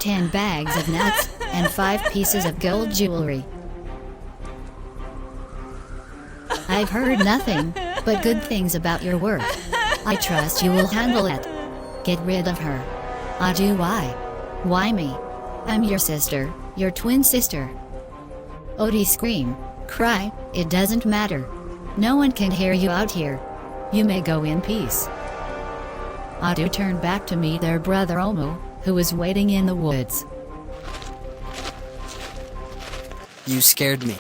10 bags of nuts, and 5 pieces of gold jewelry. I've heard nothing but good things about your work. I trust you will handle it. Get rid of her. Adu, why? Why me? I'm your sister, your twin sister. Odie, scream, cry, it doesn't matter. No one can hear you out here. You may go in peace. Adu turned back to meet their brother Omo, who was waiting in the woods. You scared me.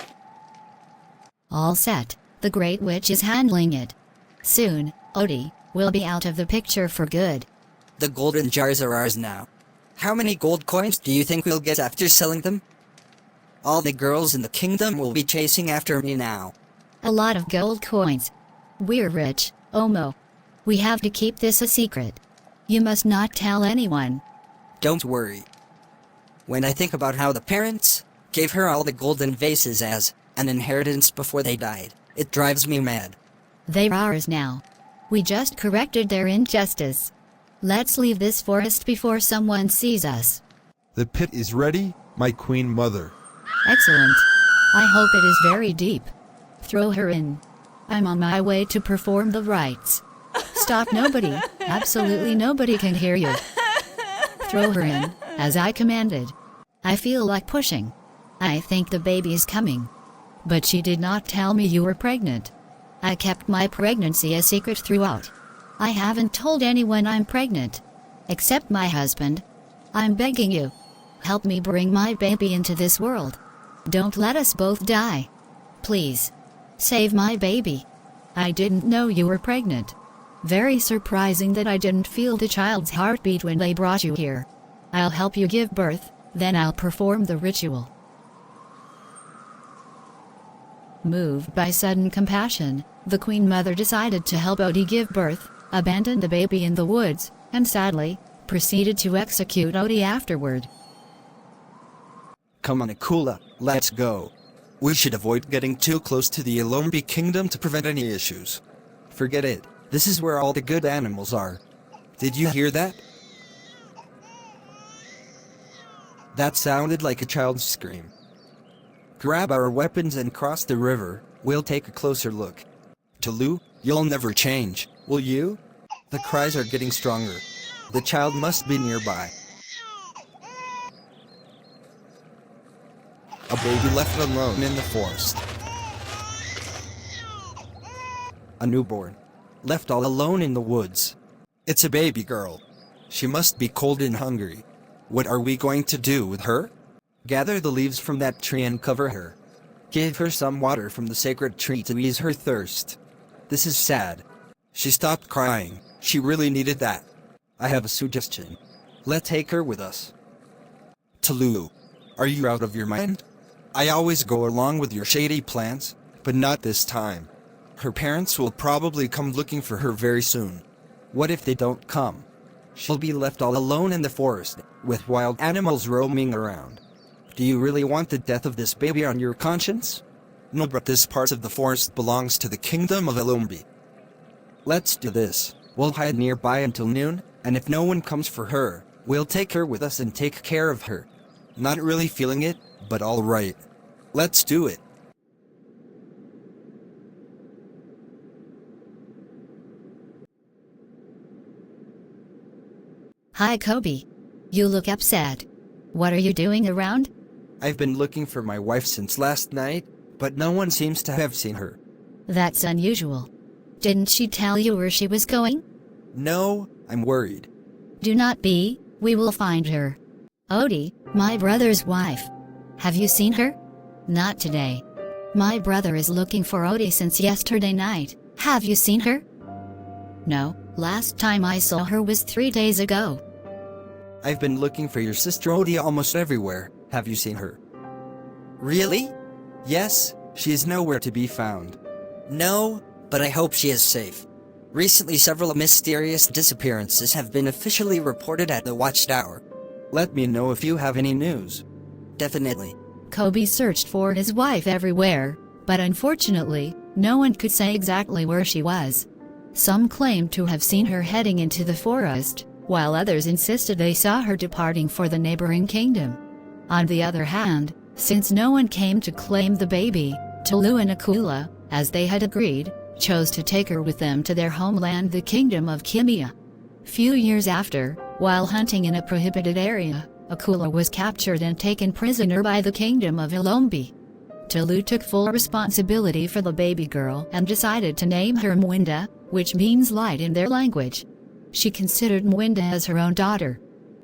All set, the Great Witch is handling it. Soon, Odie will be out of the picture for good. The golden jars are ours now. How many gold coins do you think we'll get after selling them? All the girls in the kingdom will be chasing after me now. A lot of gold coins. We're rich, Omo. We have to keep this a secret. You must not tell anyone. Don't worry. When I think about how the parents gave her all the golden vases as an inheritance before they died, it drives me mad. They're ours now. We just corrected their injustice. Let's leave this forest before someone sees us. The pit is ready, my queen mother. Excellent. I hope it is very deep. Throw her in. I'm on my way to perform the rites. Stop, nobody, absolutely nobody can hear you. Throw her in, as I commanded. I feel like pushing. I think the baby is coming. But she did not tell me you were pregnant. I kept my pregnancy a secret throughout. I haven't told anyone I'm pregnant. Except my husband. I'm begging you. Help me bring my baby into this world. Don't let us both die. Please. Save my baby. I didn't know you were pregnant. Very surprising that I didn't feel the child's heartbeat when they brought you here. I'll help you give birth, then I'll perform the ritual. Moved by sudden compassion, the Queen Mother decided to help Odie give birth, abandoned the baby in the woods, and sadly, proceeded to execute Odie afterward. Come on, Akula, let's go. We should avoid getting too close to the Elombi kingdom to prevent any issues. Forget it, this is where all the good animals are. Did you hear that? That sounded like a child's scream. Grab our weapons and cross the river, we'll take a closer look. Tulu, you'll never change, will you? The cries are getting stronger. The child must be nearby. A baby left alone in the forest. A newborn. Left all alone in the woods. It's a baby girl. She must be cold and hungry. What are we going to do with her? Gather the leaves from that tree and cover her. Give her some water from the sacred tree to ease her thirst. This is sad. She stopped crying. She really needed that. I have a suggestion. Let's take her with us. Tulu, are you out of your mind? I always go along with your shady plans, but not this time. Her parents will probably come looking for her very soon. What if they don't come? She'll be left all alone in the forest, with wild animals roaming around. Do you really want the death of this baby on your conscience? No, but this part of the forest belongs to the kingdom of Elombi. Let's do this. We'll hide nearby until noon, and if no one comes for her, we'll take her with us and take care of her. Not really feeling it, but all right. Let's do it. Hi, Kobe. You look upset. What are you doing around? I've been looking for my wife since last night, but no one seems to have seen her. That's unusual. Didn't she tell you where she was going? No, I'm worried. Do not be, we will find her. Odie, my brother's wife. Have you seen her? Not today. My brother is looking for Odie since yesterday night. Have you seen her? No, last time I saw her was 3 days ago. I've been looking for your sister Odie almost everywhere. Have you seen her? Really? Yes, she is nowhere to be found. No, but I hope she is safe. Recently, several mysterious disappearances have been officially reported at the Watchtower. Let me know if you have any news. Definitely. Kobe searched for his wife everywhere, but unfortunately, no one could say exactly where she was. Some claimed to have seen her heading into the forest, while others insisted they saw her departing for the neighboring kingdom. On the other hand, since no one came to claim the baby, Tulu and Akula, as they had agreed, chose to take her with them to their homeland, the kingdom of Kimia. Few years after, while hunting in a prohibited area, Akula was captured and taken prisoner by the kingdom of Ilombi. Tulu took full responsibility for the baby girl and decided to name her Mwinda, which means light in their language. She considered Mwinda as her own daughter.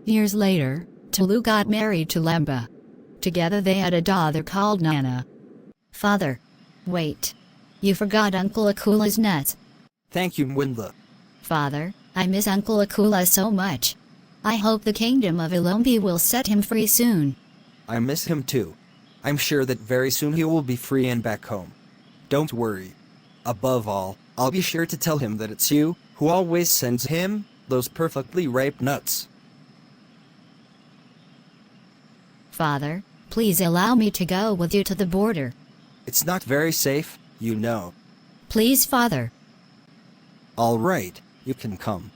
Years later, Tulu got married to Lemba. Together they had a daughter called Nana. Father. Wait. You forgot Uncle Akula's nuts. Thank you, Mwinda. Father, I miss Uncle Akula so much. I hope the kingdom of Ilombi will set him free soon. I miss him too. I'm sure that very soon he will be free and back home. Don't worry. Above all, I'll be sure to tell him that it's you who always sends him those perfectly ripe nuts. Father, please allow me to go with you to the border. It's not very safe, you know. Please, Father. All right, you can come.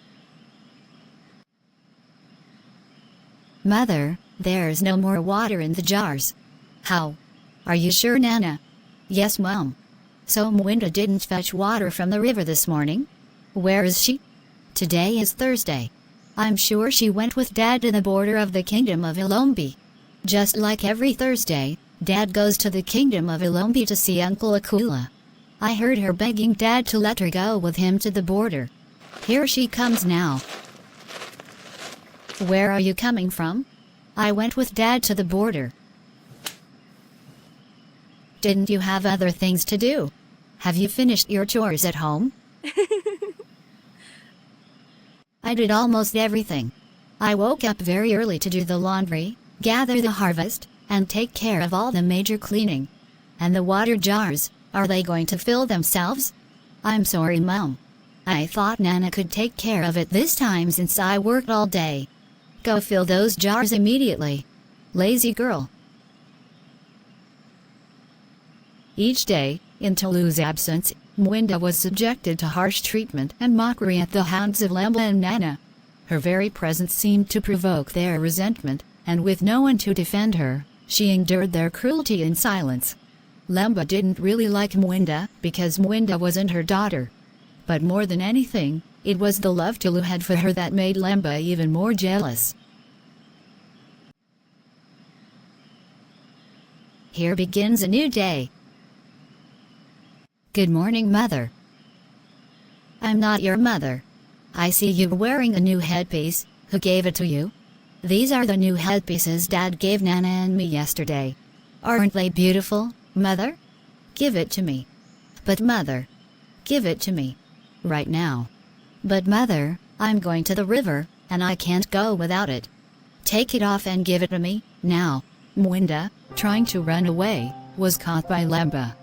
Mother, there's no more water in the jars. How? Are you sure, Nana? Yes, Mom. So Mwinda didn't fetch water from the river this morning? Where is she? Today is Thursday. I'm sure she went with Dad to the border of the kingdom of Ilombi. Just like every Thursday, Dad goes to the kingdom of Ilombi to see Uncle Akula. I heard her begging Dad to let her go with him to the border. Here she comes now. Where are you coming from? I went with Dad to the border. Didn't you have other things to do? Have you finished your chores at home? I did almost everything. I woke up very early to do the laundry, gather the harvest, and take care of all the major cleaning. And the water jars, are they going to fill themselves? I'm sorry, Mom. I thought Nana could take care of it this time since I worked all day. Go fill those jars immediately. Lazy girl. Each day, in Tulu's absence, Mwinda was subjected to harsh treatment and mockery at the hands of Lemba and Nana. Her very presence seemed to provoke their resentment, and with no one to defend her, she endured their cruelty in silence. Lemba didn't really like Mwinda because Mwinda wasn't her daughter. But more than anything, it was the love Tulu had for her that made Lemba even more jealous. Here begins a new day. Good morning, Mother. I'm not your mother. I see you wearing a new headpiece. Who gave it to you? These are the new headpieces Dad gave Nana and me yesterday. Aren't they beautiful, Mother? Give it to me. But Mother. Give it to me. Right now. But Mother, I'm going to the river, and I can't go without it. Take it off and give it to me, now. Mwinda, trying to run away, was caught by Lemba,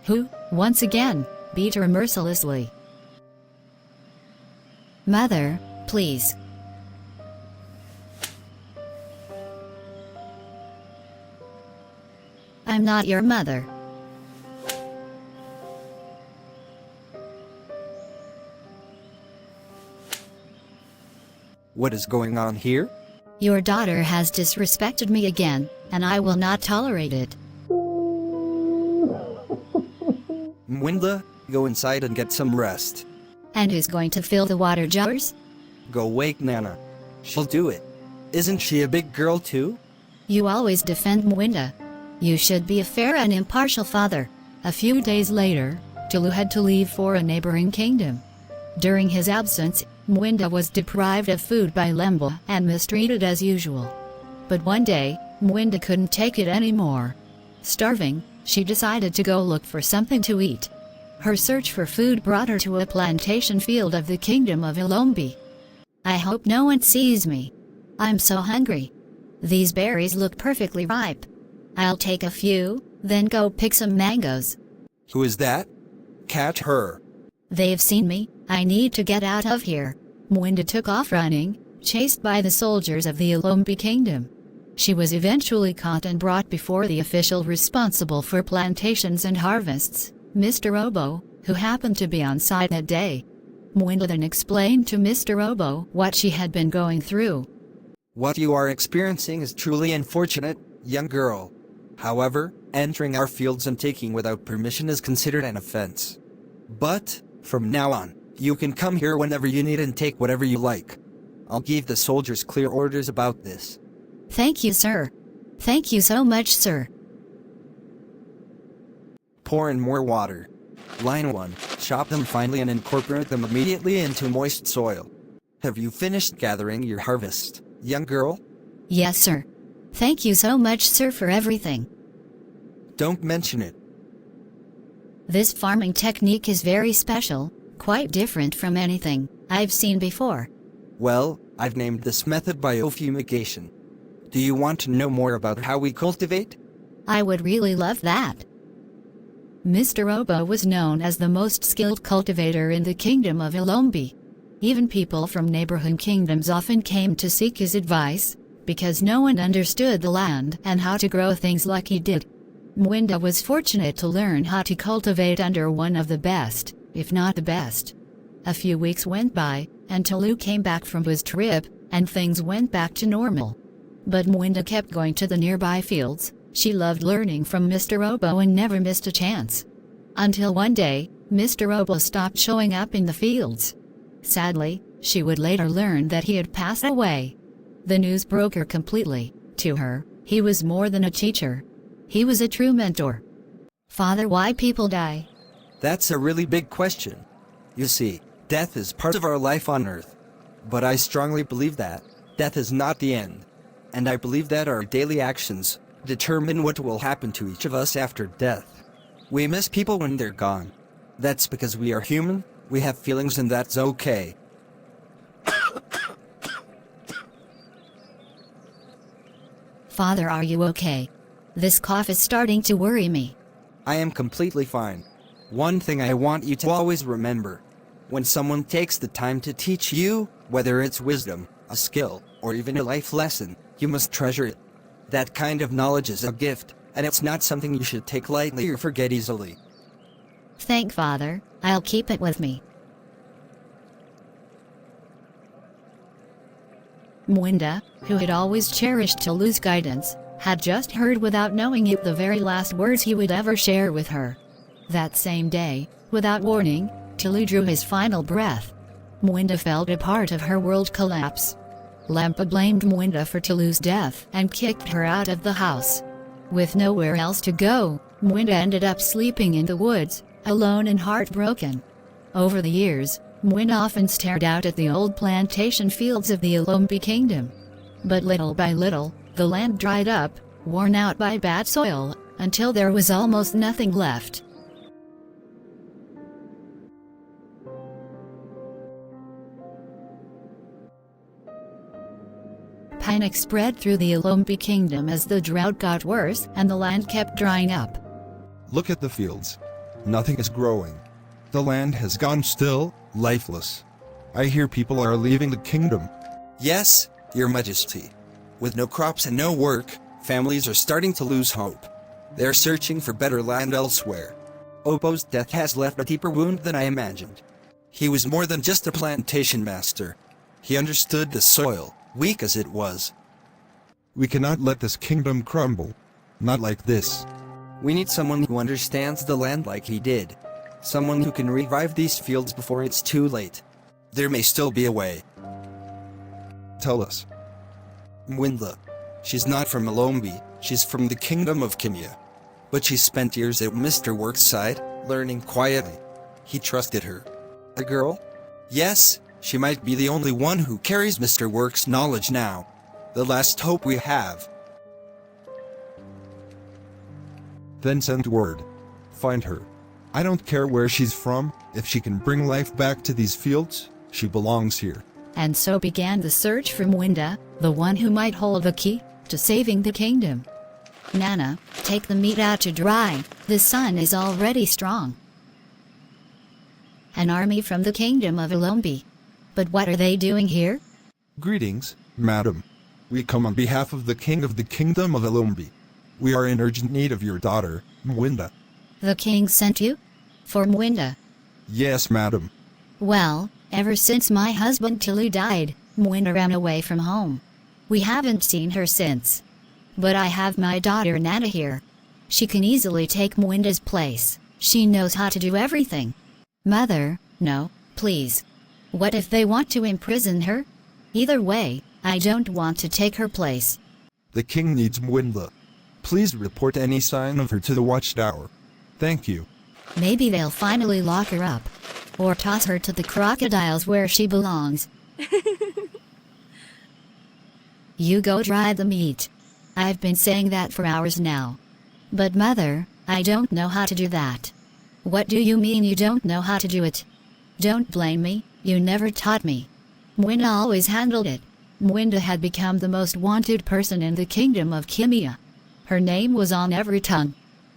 who, once again, beat her mercilessly. Mother, please. I'm not your mother. What is going on here? Your daughter has disrespected me again, and I will not tolerate it. Mwinda, go inside and get some rest. And who's going to fill the water jars? Go wake Nana. She'll do it. Isn't she a big girl too? You always defend Mwinda. You should be a fair and impartial father. A few days later, Tulu had to leave for a neighboring kingdom. During his absence, Mwinda was deprived of food by Lemba and mistreated as usual. But one day, Mwinda couldn't take it anymore. Starving, she decided to go look for something to eat. Her search for food brought her to a plantation field of the kingdom of Ilombi. I hope no one sees me. I'm so hungry. These berries look perfectly ripe. I'll take a few, then go pick some mangoes. Who is that? Catch her. They've seen me. I need to get out of here. Mwinda took off running, chased by the soldiers of the Ilombi kingdom. She was eventually caught and brought before the official responsible for plantations and harvests, Mr. Obo, who happened to be on site that day. Mwinda then explained to Mr. Robo what she had been going through. What you are experiencing is truly unfortunate, young girl. However, entering our fields and taking without permission is considered an offense. But, from now on, you can come here whenever you need and take whatever you like. I'll give the soldiers clear orders about this. Thank you, sir. Thank you so much, sir. Pour in more water. Line 1. Chop them finely and incorporate them immediately into moist soil. Have you finished gathering your harvest, young girl? Yes, sir. Thank you so much, sir, for everything. Don't mention it. This farming technique is very special, quite different from anything I've seen before. Well, I've named this method biofumigation. Do you want to know more about how we cultivate? I would really love that. Mr. Robo was known as the most skilled cultivator in the kingdom of Ilombi. Even people from neighborhood kingdoms often came to seek his advice, because no one understood the land and how to grow things like he did. Mwinda was fortunate to learn how to cultivate under one of the best, if not the best. A few weeks went by, and Tulu came back from his trip, and things went back to normal. But Mwinda kept going to the nearby fields. She loved learning from Mr. Robo and never missed a chance. Until one day, Mr. Robo stopped showing up in the fields. Sadly, she would later learn that he had passed away. The news broke her completely. To her, he was more than a teacher. He was a true mentor. Father, why people die? That's a really big question. You see, death is part of our life on Earth. But I strongly believe that death is not the end. And I believe that our daily actions determine what will happen to each of us after death. We miss people when they're gone. That's because we are human, we have feelings, and that's okay. Father, are you okay? This cough is starting to worry me. I am completely fine. One thing I want you to always remember. When someone takes the time to teach you, whether it's wisdom, a skill, or even a life lesson, you must treasure it. That kind of knowledge is a gift, and it's not something you should take lightly or forget easily. Thank Father, I'll keep it with me. Mwinda, who had always cherished Tulu's guidance, had just heard without knowing it the very last words he would ever share with her. That same day, without warning, Tulu drew his final breath. Mwinda felt a part of her world collapse. Lampa blamed Mwinda for Tulu's death and kicked her out of the house. With nowhere else to go, Mwinda ended up sleeping in the woods, alone and heartbroken. Over the years, Mwinda often stared out at the old plantation fields of the Ilombi kingdom. But little by little, the land dried up, worn out by bad soil, until there was almost nothing left. Panic spread through the Ilombi kingdom as the drought got worse and the land kept drying up. Look at the fields. Nothing is growing. The land has gone still, lifeless. I hear people are leaving the kingdom. Yes, Your Majesty. With no crops and no work, families are starting to lose hope. They're searching for better land elsewhere. Obo's death has left a deeper wound than I imagined. He was more than just a plantation master. He understood the soil, weak as it was. We cannot let this kingdom crumble. Not like this. We need someone who understands the land like he did. Someone who can revive these fields before it's too late. There may still be a way. Tell us. Mwinda. She's not from Ilombi, she's from the kingdom of Kimia. But she spent years at Mr. Work's side, learning quietly. He trusted her. A girl? Yes, she might be the only one who carries Mr. Work's knowledge now. The last hope we have. Then send word. Find her. I don't care where she's from, if she can bring life back to these fields, she belongs here. And so began the search for Mwinda, the one who might hold the key to saving the kingdom. Nana, take the meat out to dry, the sun is already strong. An army from the kingdom of Ilombi. But what are they doing here? Greetings, madam. We come on behalf of the king of the kingdom of Ilombi. We are in urgent need of your daughter, Mwinda. The king sent you? For Mwinda? Yes, madam. Well, Ever since my husband Tilly died, Mwinda ran away from home. We haven't seen her since. But I have my daughter Nana here. She can easily take Mwinda's place. She knows how to do everything. Mother, no, please. What if they want to imprison her? Either way, I don't want to take her place. The king needs Mwinda. Please report any sign of her to the watchtower. Thank you. Maybe they'll finally lock her up. Or toss her to the crocodiles where she belongs. You go dry the meat. I've been saying that for hours now. But mother, I don't know how to do that. What do you mean you don't know how to do it? Don't blame me, you never taught me. Mwinda always handled it. Mwinda had become the most wanted person in the kingdom of Kimia. Her name was on every tongue.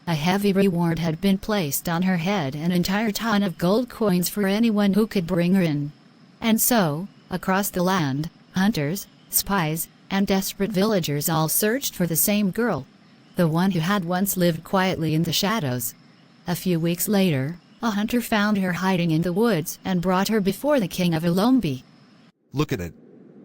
A heavy reward had been placed on her head, an entire ton of gold coins for anyone who could bring her in. And so, across the land, hunters, spies, and desperate villagers all searched for the same girl. The one who had once lived quietly in the shadows. A few weeks later, a hunter found her hiding in the woods and brought her before the king of Ilombi. Look at it.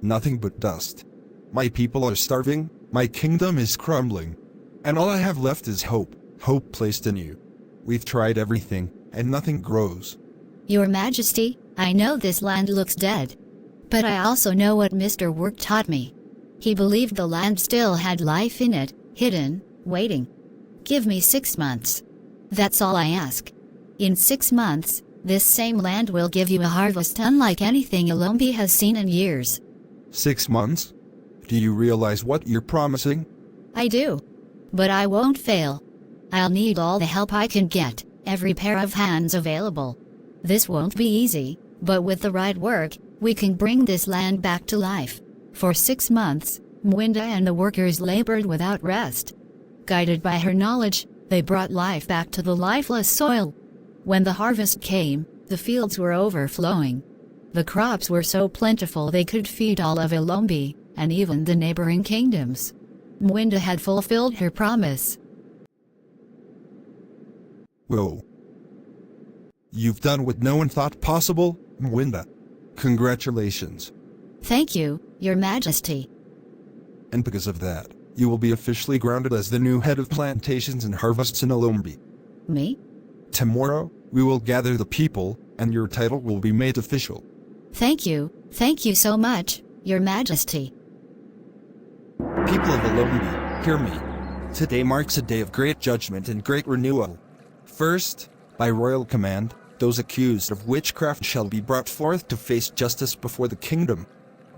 Nothing but dust. My people are starving, my kingdom is crumbling. And all I have left is hope. Hope placed in you. We've tried everything, and nothing grows. Your Majesty, I know this land looks dead. But I also know what Mr. Work taught me. He believed the land still had life in it, hidden, waiting. Give me 6 months. That's all I ask. In 6 months, this same land will give you a harvest unlike anything Ilombi has seen in years. 6 months? Do you realize what you're promising? I do. But I won't fail. I'll need all the help I can get, every pair of hands available. This won't be easy, but with the right work, we can bring this land back to life. For 6 months, Mwinda and the workers labored without rest. Guided by her knowledge, they brought life back to the lifeless soil. When the harvest came, the fields were overflowing. The crops were so plentiful they could feed all of Ilombi, and even the neighboring kingdoms. Mwinda had fulfilled her promise. Whoa. You've done what no one thought possible, Mwinda. Congratulations. Thank you, Your Majesty. And because of that, you will be officially grounded as the new head of plantations and harvests in Ilombi. Me? Tomorrow, we will gather the people, and your title will be made official. Thank you so much, Your Majesty. People of Ilombi, hear me. Today marks a day of great judgment and great renewal. First, by royal command, those accused of witchcraft shall be brought forth to face justice before the kingdom.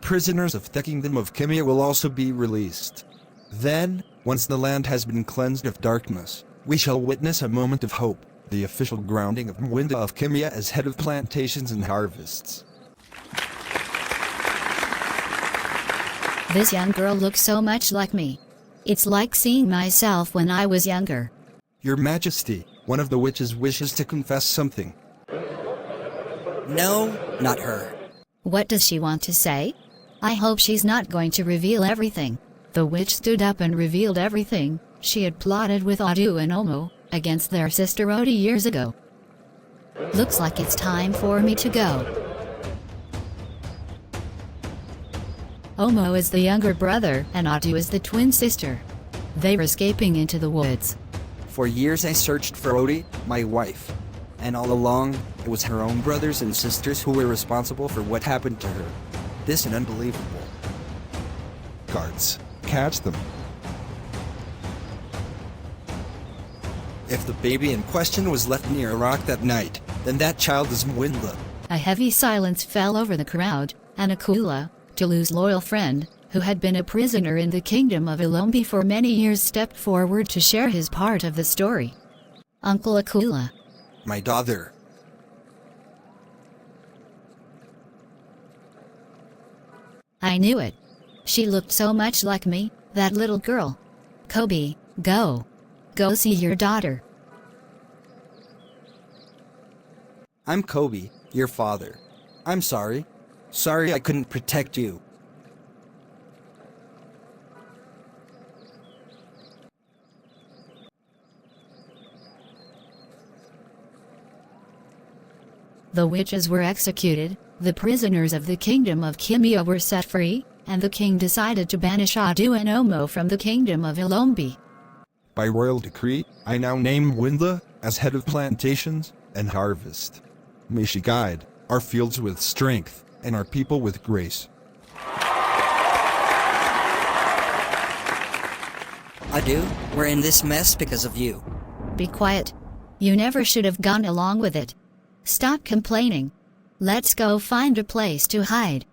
Prisoners of the kingdom of Kimia will also be released. Then, once the land has been cleansed of darkness, we shall witness a moment of hope, the official grounding of Mwinda of Kimia as head of plantations and harvests. This young girl looks so much like me. It's like seeing myself when I was younger. Your Majesty, one of the witches wishes to confess something. No, not her. What does she want to say? I hope she's not going to reveal everything. The witch stood up and revealed everything she had plotted with Adu and Omo against their sister Odi years ago. Looks like it's time for me to go. Omo is the younger brother and Adu is the twin sister. They were escaping into the woods. For years I searched for Odi, my wife. And all along, it was her own brothers and sisters who were responsible for what happened to her. This is unbelievable. Guards, catch them. If the baby in question was left near a rock that night, then that child is Mwinda. A heavy silence fell over the crowd, and Akula, Tulu's loyal friend, who had been a prisoner in the kingdom of Ilombi for many years, stepped forward to share his part of the story. Uncle Akula. My daughter. I knew it. She looked so much like me, that little girl. Kobe, go. Go see your daughter. I'm Kobe, your father. I'm sorry. Sorry I couldn't protect you. The witches were executed, the prisoners of the kingdom of Kimia were set free, and the king decided to banish Adu and Omo from the kingdom of Ilombi. By royal decree, I now name Mwinda as head of plantations and harvest. May she guide our fields with strength and our people with grace. Adu, we're in this mess because of you. Be quiet. You never should have gone along with it. Stop complaining. Let's go find a place to hide.